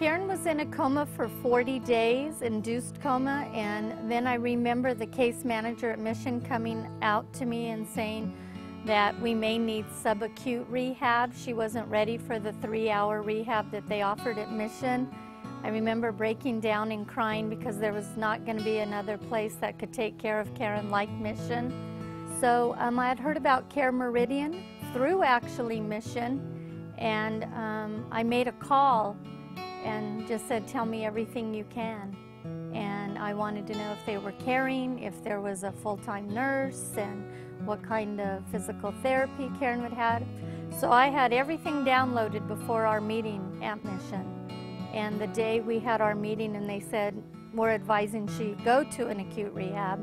Karen was in a coma for 40 days, induced coma, and then I remember the case manager at Mission coming out to me and saying that we may need subacute rehab. She wasn't ready for the 3-hour rehab that they offered at Mission. I remember breaking down and crying because there was not going to be another place that could take care of Karen like Mission. So I had heard about CareMeridian through actually Mission, and I made a call and just said, tell me everything you can. And I wanted to know if they were caring, if there was a full-time nurse, and what kind of physical therapy Karen would have. So I had everything downloaded before our meeting at Mission. And the day we had our meeting and they said, we're advising she go to an acute rehab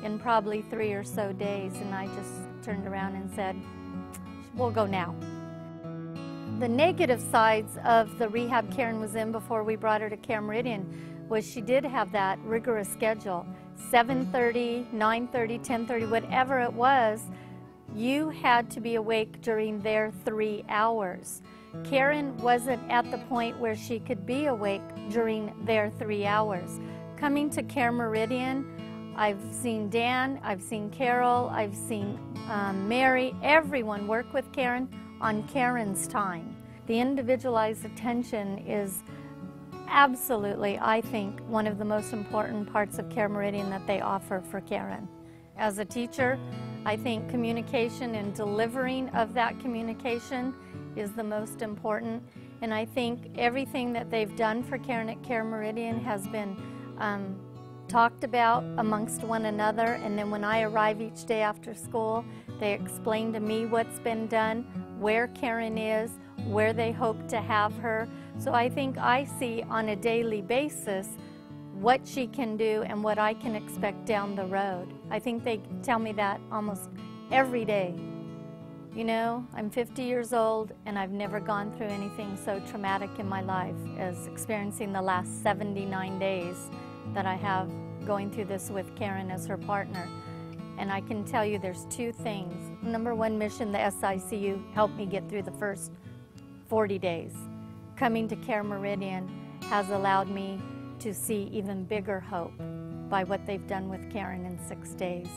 in probably 3 or so days. And I just turned around and said, we'll go now. The negative sides of the rehab Karen was in before we brought her to CareMeridian was she did have that rigorous schedule. 7:30, 9:30, 10:30, whatever it was, you had to be awake during their 3 hours. Karen wasn't at the point where she could be awake during their 3 hours. Coming to CareMeridian, I've seen Dan, I've seen Carol, I've seen Mary, everyone work with Karen on Karen's time. The individualized attention is absolutely, I think, one of the most important parts of CareMeridian that they offer for Karen. As a teacher, I think communication and delivering of that communication is the most important, and I think everything that they've done for Karen at CareMeridian has been talked about amongst one another, and then when I arrive each day after school, they explain to me what's been done, where Karen is, where they hope to have her. So I think I see on a daily basis what she can do and what I can expect down the road. I think they tell me that almost every day. You know, I'm 50 years old and I've never gone through anything so traumatic in my life as experiencing the last 79 days that I have going through this with Karen as her partner. And I can tell you there's 2 things. Number one, Mission, the SICU, helped me get through the first 40 days. Coming to CareMeridian has allowed me to see even bigger hope by what they've done with Karen in 6 days.